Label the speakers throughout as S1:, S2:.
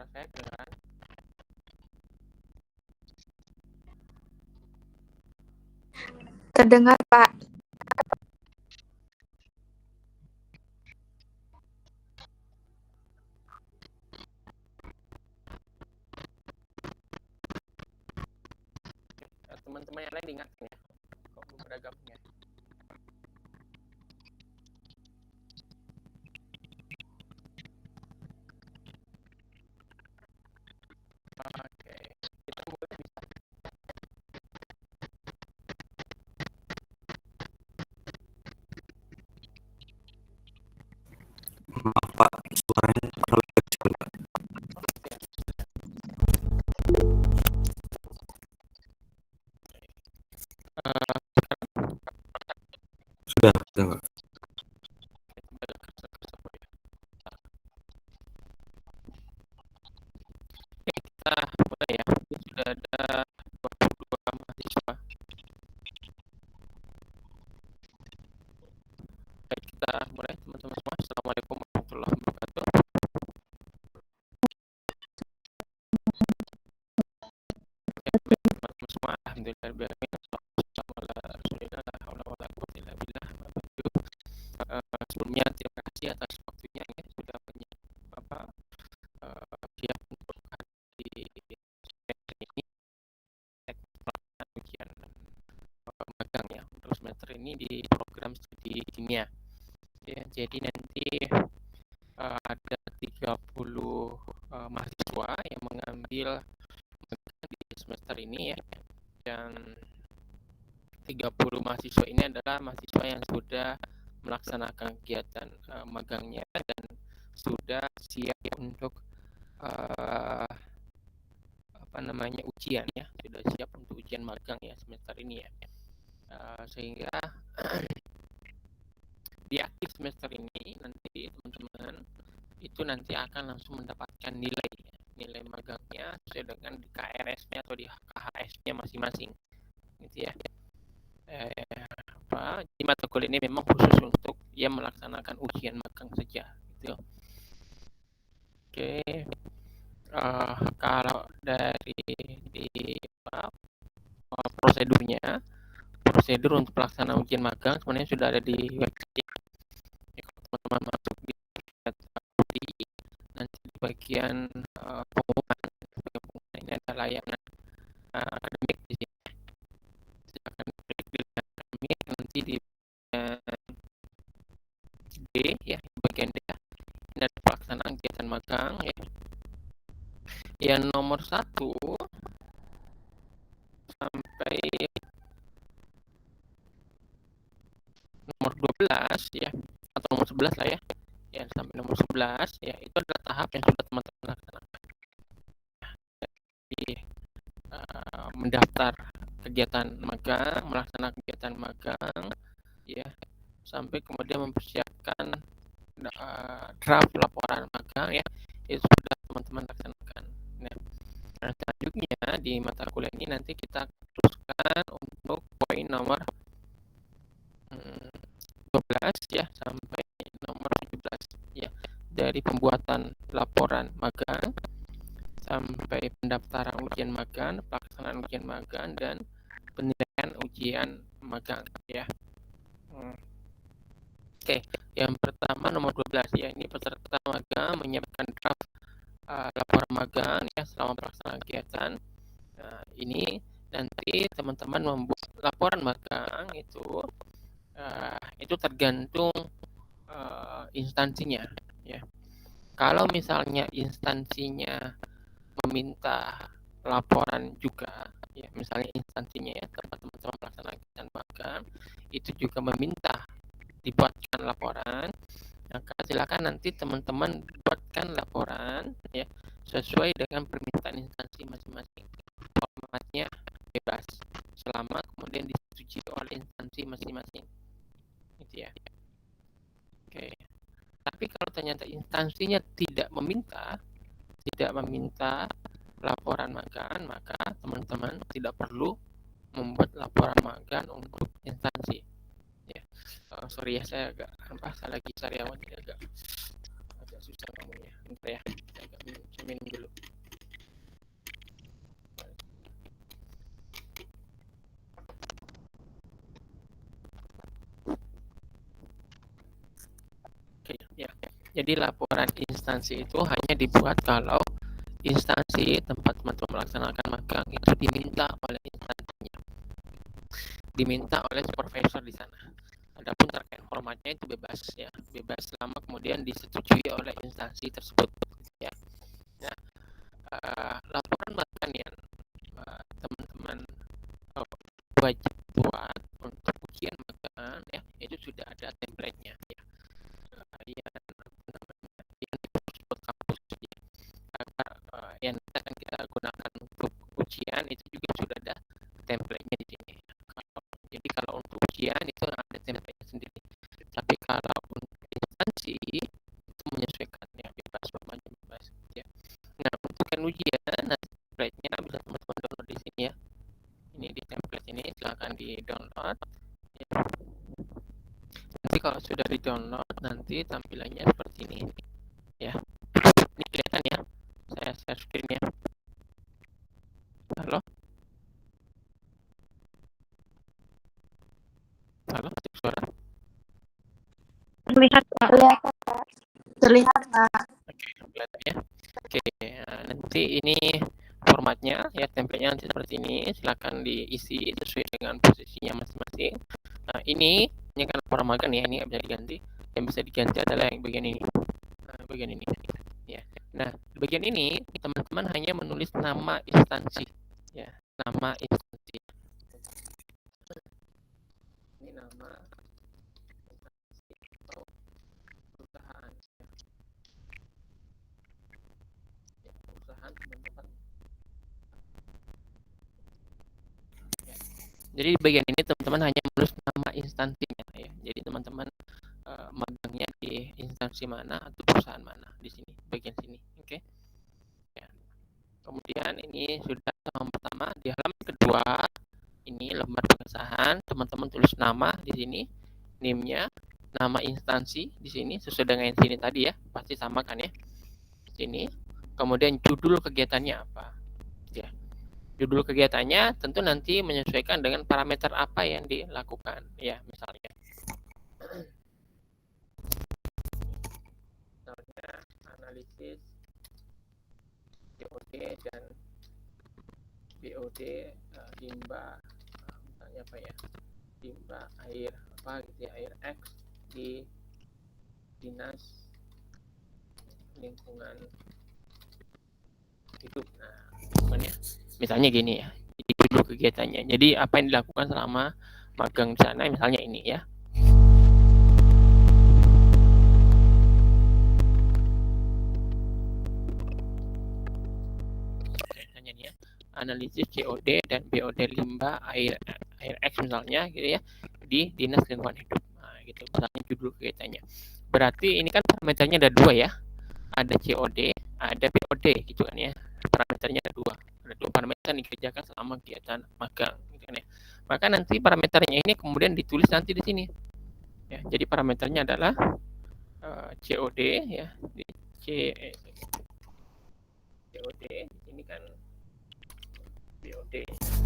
S1: suara saya kedengaran?
S2: Terdengar, Pak.
S1: Teman-teman yang lain ingatkan ya, kok beragamnya. Oke, kita mulai bisa.
S3: Maaf Pak, suaranya terlalu kecil Pak. Sudah Pak.
S1: Kita mulai ya. Ini sudah ada 22 mahasiswa. Baik, kita mulai teman-teman semua. Assalamualaikum warahmatullahi wabarakatuh. Teman-teman semua, alhamdulillah. Sebelumnya terima kasih atas waktunya ya, sudah siap untuk hari ini ujian magang ya untuk semester ini di program studi kimia ya. Jadi nanti ada 30 mahasiswa yang mengambil magang di semester ini ya, dan 30 mahasiswa ini adalah mahasiswa yang sudah melaksanakan kegiatan magangnya dan sudah siap untuk ujian ya, sudah siap untuk ujian magang ya semester ini ya. Sehingga di akhir semester ini nanti teman-teman itu nanti akan langsung mendapatkan nilai magangnya sesuai dengan di KRS-nya atau di KHS-nya masing-masing gitu ya. Di mata kuliah ini memang khusus untuk yang melaksanakan ujian magang saja gitu. Oke. Kalau dari prosedur untuk pelaksanaan ujian magang sebenarnya sudah ada di website. Kalau teman-teman masuk di nanti di bagian pengumuman ini ada layanan akademik di sini. Silakan klik di akademik, nanti di D ya, bagian D ya. Ini ada pelaksanaan kegiatan magang ya. Yang nomor 1 sampai nomor 12 ya, atau nomor 11 lah ya. Ya, sampai nomor 11 ya, itu adalah tahap yang sudah teman-teman laksanakan. Jadi mendaftar kegiatan magang, melaksanakan kegiatan magang ya, sampai kemudian mempersiapkan draft laporan magang ya, itu sudah teman-teman laksanakan. Nah, selanjutnya di mata kuliah ini nanti kita teruskan untuk poin nomor 12 ya sampai nomor 17 ya, dari pembuatan laporan magang sampai pendaftaran ujian magang, pelaksanaan ujian magang, dan penilaian ujian magang ya. Oke, yang pertama nomor 12 ya, ini peserta magang menyiapkan draft laporan magang ya selama pelaksanaan kegiatan. Nah, ini nanti teman-teman membuat laporan magang itu tergantung instansinya ya. Kalau misalnya instansinya meminta laporan juga ya, misalnya instansinya ya, tempat teman-teman melaksanakan kegiatan magang itu juga meminta dibuatkan laporan, maka silakan nanti teman-teman buatkan laporan ya sesuai dengan permintaan instansi masing-masing. Formatnya bebas selama kemudian disetujui oleh instansi masing-masing gitu ya. Oke. Tapi kalau ternyata instansinya tidak meminta laporan magang, maka teman-teman tidak perlu membuat laporan magang untuk instansi ya. Sorry ya, saya agak salah lagi sariawan, agak susah ngomongnya. Bentar ya, saya agak minum dulu. Jadi laporan instansi itu hanya dibuat kalau instansi tempat teman-teman melaksanakan magang itu diminta oleh instansinya, diminta oleh supervisor di sana. Adapun terkait formatnya itu bebas ya, bebas selama kemudian disetujui oleh instansi tersebut ya. Nah, laporan magang yang teman-teman wajib buat untuk ujian magang ya, itu sudah ada template-nya ya. Yang disebut kampus ya. Yang akan kita gunakan untuk ujian itu juga sudah ada template-nya di sini. Jadi kalau untuk ujian itu ada template sendiri. Tapi kalau untuk instansi itu menyesuaikan ya, bebas, bebas ya. Nah, untuk ujian nanti template-nya bisa teman-teman download di sini ya. Ini di template ini silahkan di download ya. Nanti kalau sudah di download nanti tampilannya seperti ini ya. Ini kelihatan ya, saya share screen ya. Halo, suara
S2: terlihat Pak. Terlihat Pak.
S1: Oke, kelihatan ya. Oke, nanti ini formatnya ya, template-nya nanti seperti ini, silakan diisi sesuai dengan posisinya masing-masing. Nah, ini kan laporan magang ya, ini bisa diganti. Yang bisa diganti adalah yang bagian ini. Bagian ini ya. Nah, di bagian ini teman-teman hanya menulis nama instansi ya, nama instansi. Ini nama instansi atau perusahaan ya, perusahaan teman-teman. Jadi di bagian ini teman-teman hanya menulis nama instansinya ya. Jadi teman-teman magangnya di instansi mana atau perusahaan mana di sini, bagian sini. Oke. Ya. Kemudian ini sudah halaman pertama. Di halaman kedua ini lembar pengesahan, teman-teman tulis nama di sini, NIM-nya, nama instansi di sini sesuai dengan yang sini tadi ya, pasti sama kan ya. Sini. Kemudian judul kegiatannya apa? Ya. Judul kegiatannya tentu nanti menyesuaikan dengan parameter apa yang dilakukan ya, misalnya analisis COD dan BOD limbah, misalnya apa ya, limbah air apa gitu ya, air X di dinas lingkungan hidup. Nah, misalnya gini ya, jadi judul kegiatannya. Jadi apa yang dilakukan selama magang di sana, misalnya ini ya. Misalnya nih ya, analisis COD dan BOD limbah air X misalnya gitu ya, di dinas lingkungan hidup. Nah, gitu misalnya judul kegiatannya. Berarti ini kan parameternya ada dua ya, ada COD, ada BOD gitu kan ya. Parameternya ada dua parameter yang dikerjakan selama kegiatan magang gitu kan ya. Maka nanti parameternya ini kemudian ditulis nanti di sini ya. Jadi parameternya adalah COD ya, COD ini kan BOD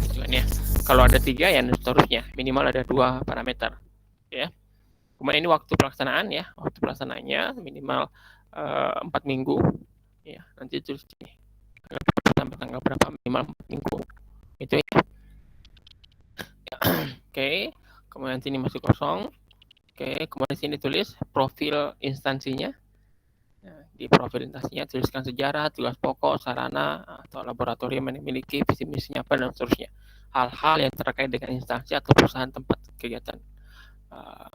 S1: gitu kan ya. Kalau ada 3 ya seterusnya, minimal ada 2 parameter ya. Kemudian ini waktu pelaksanaan ya, waktu pelaksanaannya minimal 4 minggu ya. Nanti terus sampai tanggal berapa, minimal 4 minggu itu ya. Oke, kemudian sini masih kosong. Oke, kemudian sini tulis profil instansinya. Nah, di profil instansinya tuliskan sejarah, tugas pokok, sarana atau laboratorium yang dimiliki, visi misinya apa dan seterusnya. Hal-hal yang terkait dengan instansi atau perusahaan tempat kegiatan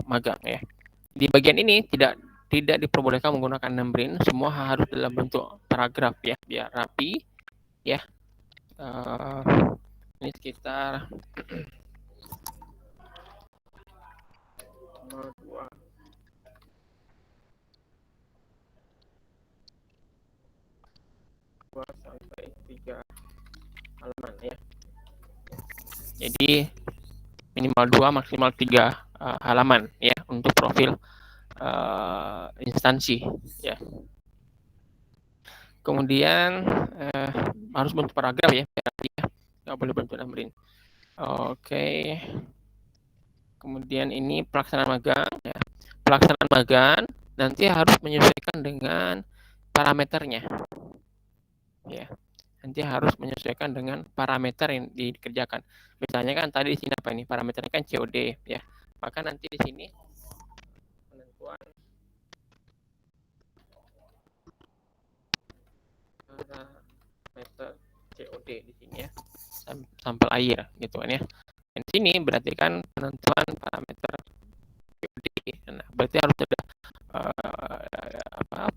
S1: magang ya. Di bagian ini tidak diperbolehkan menggunakan numbering, semua harus dalam bentuk paragraf ya, biar rapi ya. Ini sekitar 2 sampai 3 halaman ya. Jadi minimal 2 maksimal 3 halaman ya untuk profil instansi ya. Kemudian harus bentuk paragraf ya, nggak boleh bentuk numbering. Oke. Kemudian ini pelaksanaan magang ya. Pelaksanaan magang nanti harus menyesuaikan dengan parameternya. Ya, nanti harus menyesuaikan dengan parameter yang dikerjakan. Misalnya kan tadi di sini apa ini? Parameternya kan COD ya. Maka nanti di sini penentuan parameter COD di sini ya. Sampel air gitu kan ya. Dan di sini berarti kan penentuan parameter COD. Nah, berarti harus ada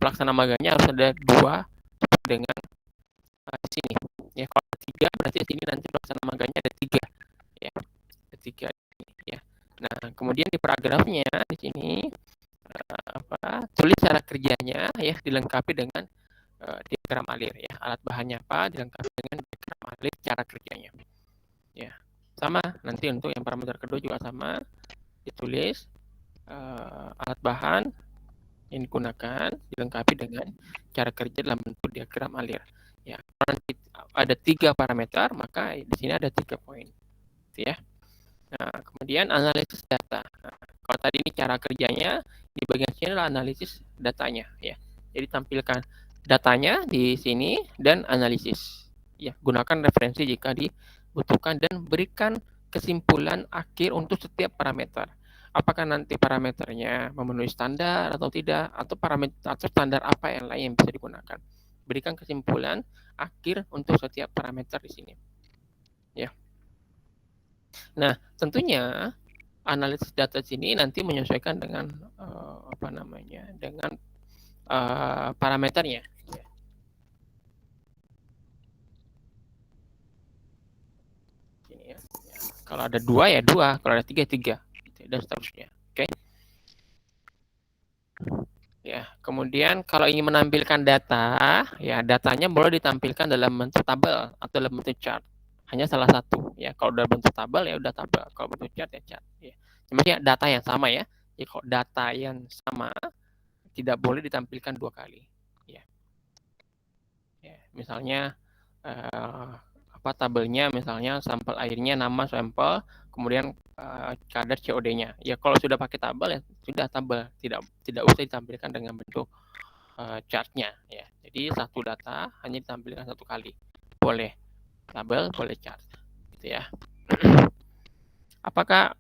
S1: pelaksana maganya harus ada 2 dengan di sini ya. Kalau 3 berarti di sini nanti pelaksana maganya ada 3 ya. Ada 3 ya. Nah, kemudian di paragrafnya di sini tulis cara kerjanya ya, dilengkapi dengan diagram alir ya. Alat bahannya apa, dilengkapi dengan diagram alir cara kerjanya. Ya. Sama nanti untuk yang parameter kedua juga sama, ditulis alat bahan yang digunakan dilengkapi dengan cara kerja dalam bentuk diagram alir. Ya, nanti ada 3 parameter, maka di sini ada 3 poin. Ya. Nah, kemudian analisis data. Nah, kalau tadi ini cara kerjanya, di bagian sini adalah analisis datanya ya. Jadi tampilkan datanya di sini dan analisis. Ya, gunakan referensi jika dibutuhkan dan berikan kesimpulan akhir untuk setiap parameter. Apakah nanti parameternya memenuhi standar atau tidak, atau parameter atau standar apa yang lain yang bisa digunakan. Berikan kesimpulan akhir untuk setiap parameter di sini. Ya. Nah, tentunya analisis data sini nanti menyesuaikan dengan dengan parameternya. Ini ya. Kalau ada 2 ya 2, kalau ada 3 3, dan seterusnya. Oke. Ya, kemudian kalau ingin menampilkan data, ya datanya boleh ditampilkan dalam bentuk tabel atau dalam bentuk chart. Hanya salah satu ya. Kalau dalam bentuk tabel ya udah tabel, kalau bentuk chart ya chart ya. Cuma ya data yang sama ya. Jadi kalau data yang sama tidak boleh ditampilkan 2 kali ya. Ya, misalnya tabelnya misalnya sampel airnya, nama sampel, kemudian kadar COD-nya. Ya kalau sudah pakai tabel ya sudah tabel, tidak usah ditampilkan dengan bentuk chart-nya ya. Jadi satu data hanya ditampilkan 1 kali. Boleh tabel, boleh chart gitu ya. Apakah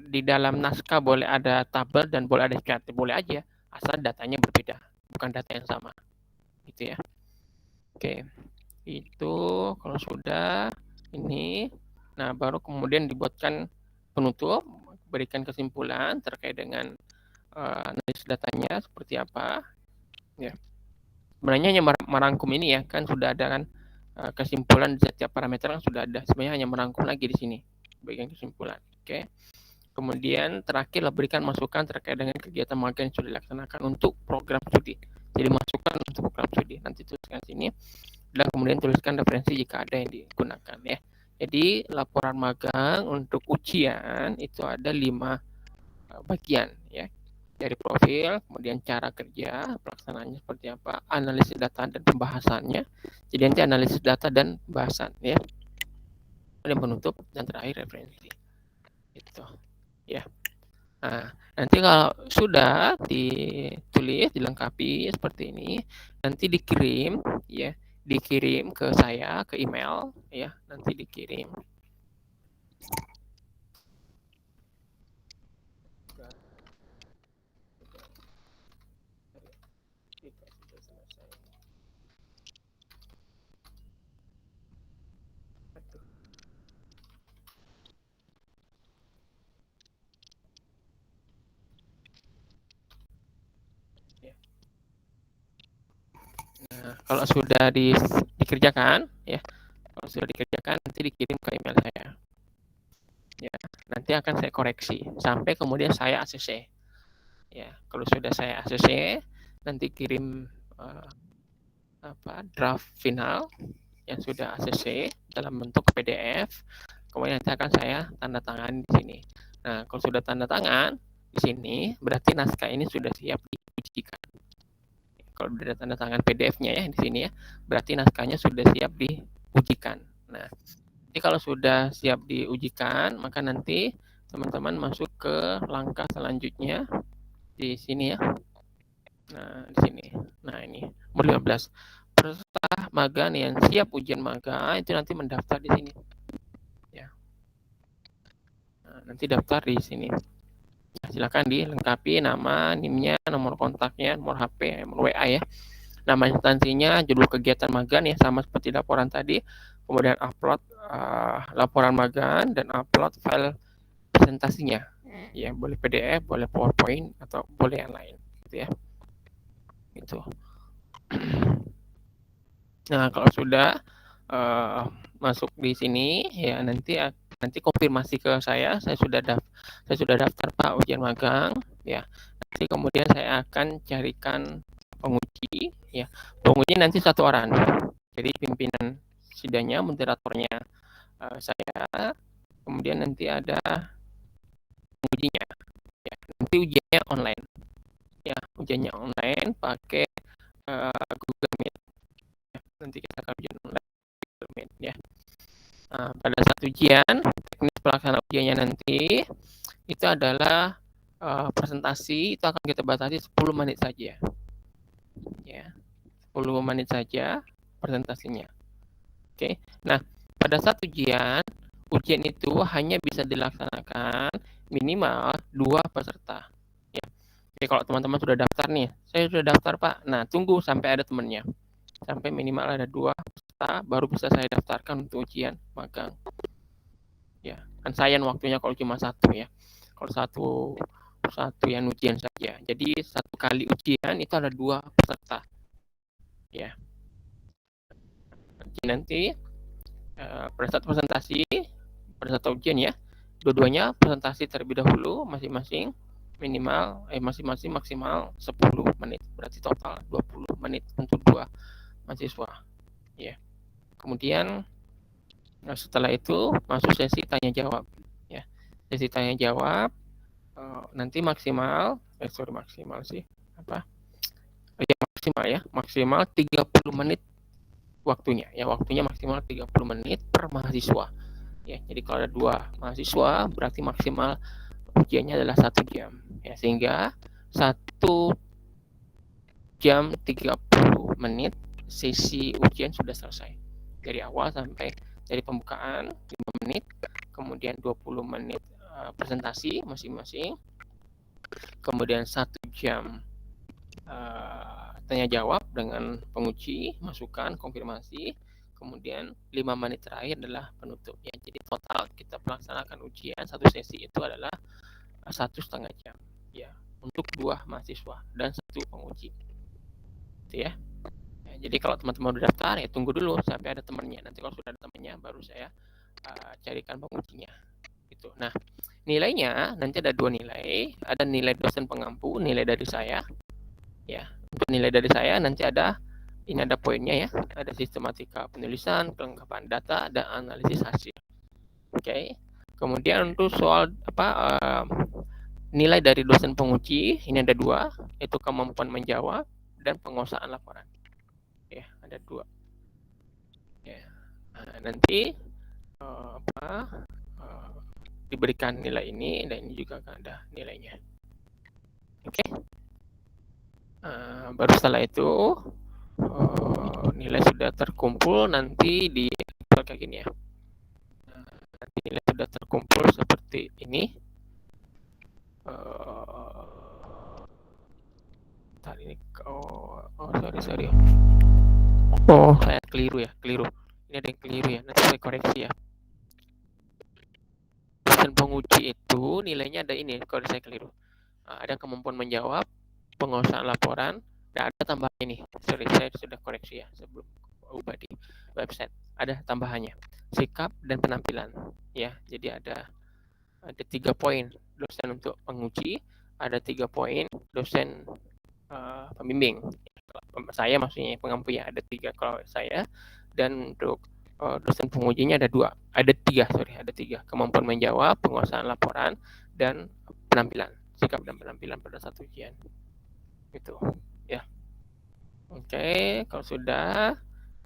S1: di dalam naskah boleh ada tabel dan boleh ada chart? Boleh aja, asal datanya berbeda, bukan data yang sama. Gitu ya. Oke. Itu kalau sudah ini, nah baru kemudian dibuatkan penutup, berikan kesimpulan terkait dengan analisis datanya seperti apa. Ya. Sebenarnya hanya merangkum ini ya, kan sudah ada kan kesimpulan di setiap parameter kan sudah ada. Sebenarnya hanya merangkum lagi di sini, bagian kesimpulan. Oke. Kemudian terakhir berikan masukan terkait dengan kegiatan magang yang sudah dilaksanakan untuk program studi. Jadi masukan untuk program studi nanti tuliskan sini. Dan kemudian tuliskan referensi jika ada yang digunakan ya. Jadi laporan magang untuk ujian itu ada 5 bagian ya. Dari profil, kemudian cara kerja, pelaksanaannya seperti apa, analisis data dan pembahasannya. Jadi nanti analisis data dan pembahasan ya. Dan penutup dan terakhir referensi. Itu ya. Nah, nanti kalau sudah ditulis, dilengkapi seperti ini, nanti dikirim ya. Dikirim ke saya ke email ya, nanti dikirim Nah, kalau sudah dikerjakan ya, kalau sudah dikerjakan nanti dikirim ke email saya ya, nanti akan saya koreksi sampai kemudian saya ACC ya. Kalau sudah saya ACC nanti kirim draft final yang sudah ACC dalam bentuk PDF, kemudian nanti akan saya tanda tangan di sini. Nah, kalau sudah tanda tangan di sini berarti naskah ini sudah siap diujikan. Kalau sudah tanda tangan PDF-nya ya di sini ya, berarti naskahnya sudah siap diujikan. Nah, jadi kalau sudah siap diujikan, maka nanti teman-teman masuk ke langkah selanjutnya di sini ya. Nah, di sini. Nah, ini umur 15. Peserta magang yang siap ujian magang itu nanti mendaftar di sini. Ya. Nah, nanti daftar di sini. Nah, silakan dilengkapi nama, NIM-nya, nomor kontaknya, nomor HP, nomor WA ya. Nama instansinya, judul kegiatan magang ya sama seperti laporan tadi. Kemudian upload laporan magang dan upload file presentasinya. Ya, boleh PDF, boleh PowerPoint atau boleh yang lain gitu ya. Gitu. Nah, kalau sudah masuk di sini ya nanti konfirmasi ke saya sudah daftar Pak ujian magang ya. Nanti kemudian saya akan carikan penguji ya. Penguji nanti 1 orang. Jadi pimpinan sidangnya, moderatornya saya, kemudian nanti ada pengujinya ya. Nanti ujiannya online. Ya, ujiannya online pakai Google Meet. Ya. Nanti kita akan ujian online Google Meet ya. Nah, pada saat ujian, teknis pelaksanaan ujiannya nanti itu adalah presentasi itu akan kita batasi 10 menit saja. Ya. 10 menit saja presentasinya. Oke. Nah, pada saat ujian itu hanya bisa dilaksanakan minimal 2 peserta. Ya. Jadi kalau teman-teman sudah daftar nih, saya sudah daftar Pak. Nah, tunggu sampai ada temannya. Sampai minimal ada 2 peserta baru bisa saya daftarkan untuk ujian magang. Ya, kan sayang waktunya kalau cuma 1 ya. Kalau satu yang ujian saja. Jadi 1 kali ujian itu ada 2 peserta. Ya. Nanti pada saat presentasi, pada saat ujian ya, dua-duanya presentasi terlebih dahulu masing-masing maksimal 10 menit. Berarti total 20 menit untuk 2 mahasiswa. Ya. Kemudian setelah itu masuk sesi tanya jawab ya. Sesi tanya jawab nanti maksimal maksimal 30 menit waktunya maksimal 30 menit per mahasiswa ya. Jadi kalau ada 2 mahasiswa berarti maksimal ujiannya adalah 1 jam ya, sehingga 1 jam 30 menit sesi ujian sudah selesai dari awal sampai dari pembukaan 5 menit, kemudian 20 menit presentasi masing-masing, kemudian 1 jam tanya jawab dengan penguji, masukan, konfirmasi, kemudian 5 menit terakhir adalah penutup ya. Jadi total kita melaksanakan ujian 1 sesi itu adalah 1,5 jam ya untuk 2 mahasiswa dan 1 penguji. Itu ya. Jadi kalau teman-teman udah daftar ya tunggu dulu sampai ada temannya. Nanti kalau sudah ada temannya baru saya carikan pengujinya. Gitu. Nah, nilainya nanti ada 2 nilai, ada nilai dosen pengampu, nilai dari saya. Ya, untuk nilai dari saya nanti ini ada poinnya ya, ada sistematika penulisan, kelengkapan data, dan analisis hasil. Oke. Kemudian untuk soal nilai dari dosen penguji ini ada 2, yaitu kemampuan menjawab dan penguasaan laporan. Ya, ada 2. Ya. Nah, nanti diberikan nilai ini dan ini juga akan ada nilainya. Oke. Baru setelah itu nilai sudah terkumpul nanti di kayak gini ya. Nanti nilai sudah terkumpul seperti ini. Ini sorry. Oh, saya keliru. Ini ada yang keliru ya. Nanti saya koreksi ya. Dosen penguji itu nilainya ada ini, kalau saya keliru. Ada kemampuan menjawab, penguasaan laporan, dan ada tambahan ini. Sorry, saya sudah koreksi ya sebelum ubah di website. Ada tambahannya, sikap dan penampilan. Ya, jadi ada 3 poin dosen untuk penguji, ada 3 poin dosen pembimbing. Saya maksudnya pengampu ya, ada 3 kalau saya, dan untuk dosen pengujinya ada 3, kemampuan menjawab, penguasaan laporan, dan penampilan, sikap dan penampilan pada saat ujian. Gitu ya. Oke, kalau sudah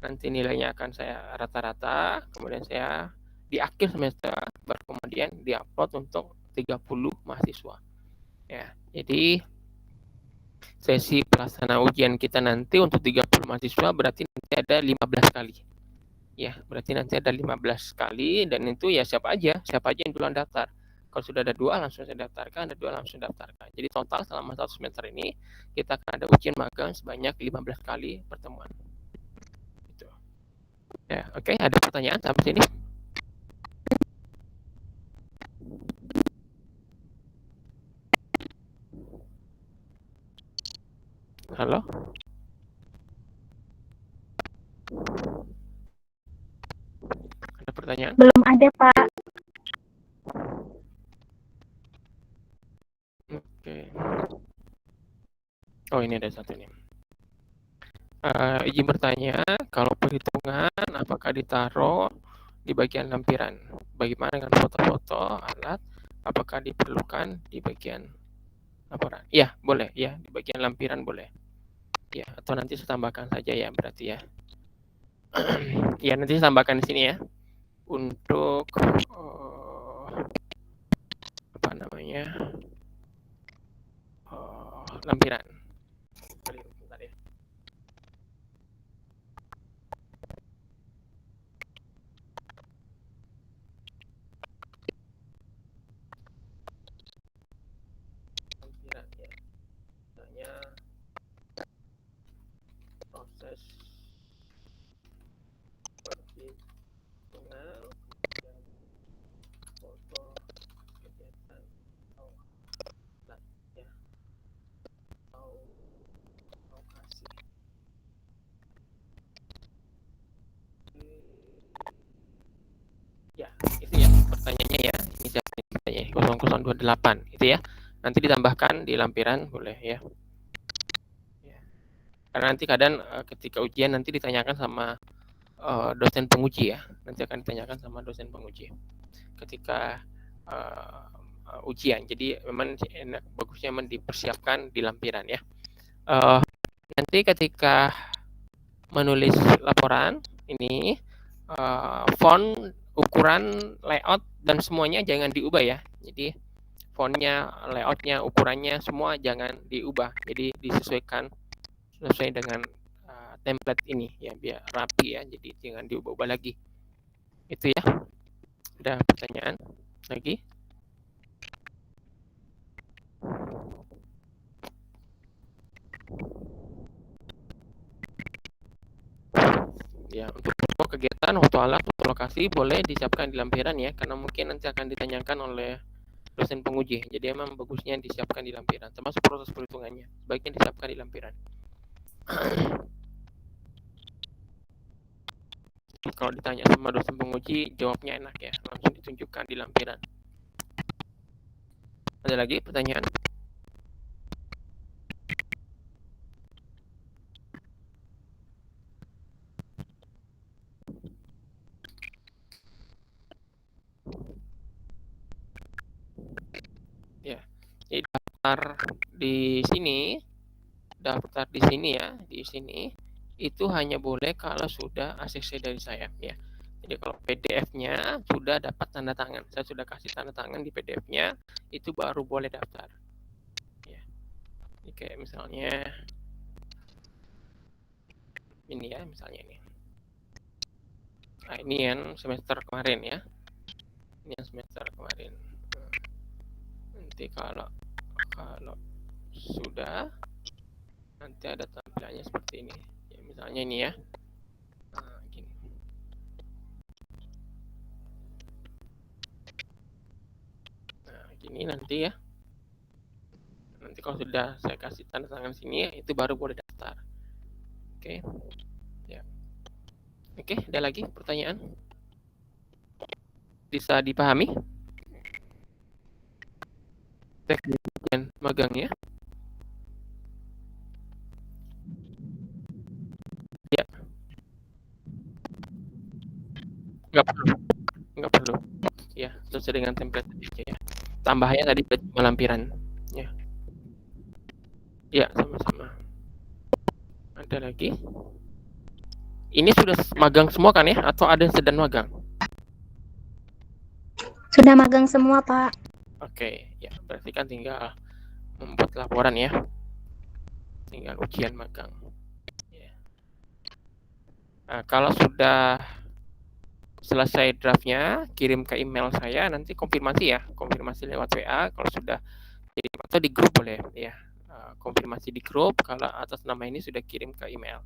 S1: nanti nilainya akan saya rata-rata, kemudian saya di akhir semester baru kemudian diupload untuk 30 mahasiswa. Ya, jadi sesi pelaksana ujian kita nanti untuk 30 mahasiswa berarti nanti ada 15 kali. Ya, berarti nanti ada 15 kali dan itu ya siapa aja yang duluan daftar. Kalau sudah ada 2 langsung saya daftarkan, ada 2 langsung daftarkan. Jadi total selama 1 semester ini kita akan ada ujian magang sebanyak 15 kali pertemuan. Gitu. Ya, oke, ada pertanyaan sampai sini? Halo? Ada pertanyaan?
S2: Belum ada, Pak.
S1: Oke. Oh, ini ada satu nih. Izin bertanya, kalau perhitungan apakah ditaruh di bagian lampiran? Bagaimana dengan foto-foto alat? Apakah diperlukan di bagian laporan? Ya, boleh. Ya, di bagian lampiran boleh. Ya, atau nanti saya tambahkan saja ya, berarti ya. Ya, nanti saya tambahkan di sini ya. Untuk apa namanya? Lampiran. Bentar ya. Lampiran ya. Misalnya proses perhitungan dan foto kegiatan atau alat ya, atau lokasi. Ya, itu ya pertanyaannya ya. Ini siapa yang bertanya? 0028 itu ya. Nanti ditambahkan di lampiran boleh ya. Ya. Karena nanti kadang ketika ujian nanti ditanyakan sama dosen penguji ya. Nanti akan ditanyakan sama dosen penguji ketika ujian. Jadi memang bagusnya memang dipersiapkan di lampiran ya. Nanti ketika menulis laporan ini font, ukuran, layout dan semuanya jangan diubah ya. Jadi fontnya, layoutnya, ukurannya semua jangan diubah. Jadi disesuaikan sesuai dengan template ini ya, biar rapi ya. Jadi jangan diubah-ubah lagi. Itu ya. Ada pertanyaan lagi? Ya, untuk foto kegiatan, foto alat, foto lokasi boleh disiapkan di lampiran ya, karena mungkin nanti akan ditanyakan oleh dosen penguji. Jadi emang bagusnya disiapkan di lampiran, termasuk proses perhitungannya. Sebaiknya disiapkan di lampiran. Kalau ditanya sama dosen penguji, jawabnya enak ya, langsung ditunjukkan di lampiran. Ada lagi pertanyaan? Ya, jadi daftar di sini ya, di sini itu hanya boleh kalau sudah ACC dari saya ya. Jadi kalau PDF-nya sudah dapat tanda tangan, saya sudah kasih tanda tangan di PDF-nya, itu baru boleh daftar. Ya. Ini kayak misalnya ini ya, misalnya ini. Nah, ini yang semester kemarin ya. Ini yang semester kemarin. Nanti kalau sudah, nanti ada tampilannya seperti ini. Ya, misalnya ini ya. Nah, gini. Nah, gini nanti ya. Nanti kalau sudah saya kasih tanda tangan sini, itu baru boleh daftar. Oke. Ya. Oke, ada lagi pertanyaan? Bisa dipahami? Teknik dan magangnya? Ya. Nggak perlu. Ya, sesuai dengan template aja ya. Tambahnya tadi lampiran. Ya. Ya, sama-sama. Ada lagi? Ini sudah magang semua kan ya? Atau ada yang sedang magang?
S2: Sudah magang semua, Pak.
S1: Oke, ya berarti kan tinggal membuat laporan ya. tinggal ujian magang. Ya. Nah, kalau sudah selesai draftnya, kirim ke email saya, nanti konfirmasi lewat WA. Kalau sudah kirim atau di grup boleh, ya. Konfirmasi di grup kalau atas nama ini sudah kirim ke email.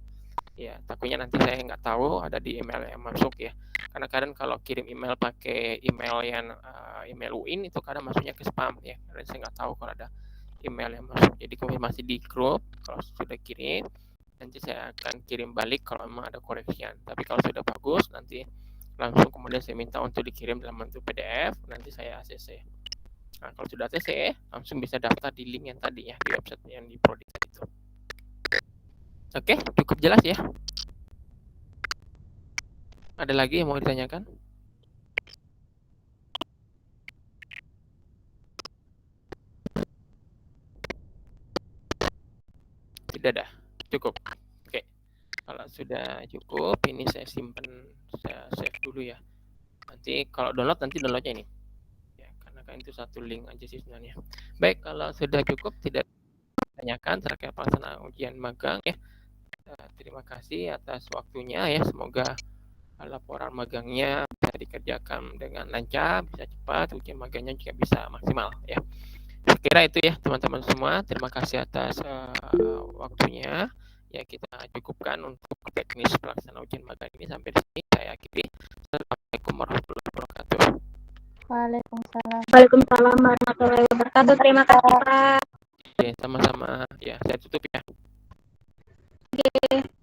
S1: Ya, takutnya nanti saya nggak tahu ada di email yang masuk ya. Karena kadang kalau kirim email pakai email yang email UIN itu kadang masuknya ke spam ya. Karena saya nggak tahu kalau ada email yang masuk. Jadi konfirmasi di grup kalau sudah kirim, nanti saya akan kirim balik kalau memang ada koreksian. Tapi kalau sudah bagus, nanti langsung kemudian saya minta untuk dikirim dalam bentuk PDF, nanti saya ACC. Nah, kalau sudah ACC, langsung bisa daftar di link yang tadi ya, di website yang di Prodi itu. Oke, cukup jelas ya. Ada lagi yang mau ditanyakan? Tidak ada, cukup. Oke, kalau sudah cukup, ini saya simpan, saya save dulu ya. Nanti kalau download, nanti downloadnya ini. Ya, karena kan itu satu link aja sih sebenarnya. Baik, kalau sudah cukup, tidak ditanyakan terkait pelaksanaan ujian magang ya. Terima kasih atas waktunya ya. Semoga laporan magangnya bisa dikerjakan dengan lancar, bisa cepat, ujian magangnya juga bisa maksimal ya. Saya kira itu ya teman-teman semua. Terima kasih atas waktunya. Ya, kita cukupkan untuk teknis pelaksanaan ujian magang ini sampai di sini. Saya akhiri. Assalamualaikum warahmatullahi wabarakatuh.
S2: Waalaikumsalam. Waalaikumsalam warahmatullahi wabarakatuh. Terima kasih Pak.
S1: Oke, sama-sama. Ya, saya tutup ya.
S2: Oke.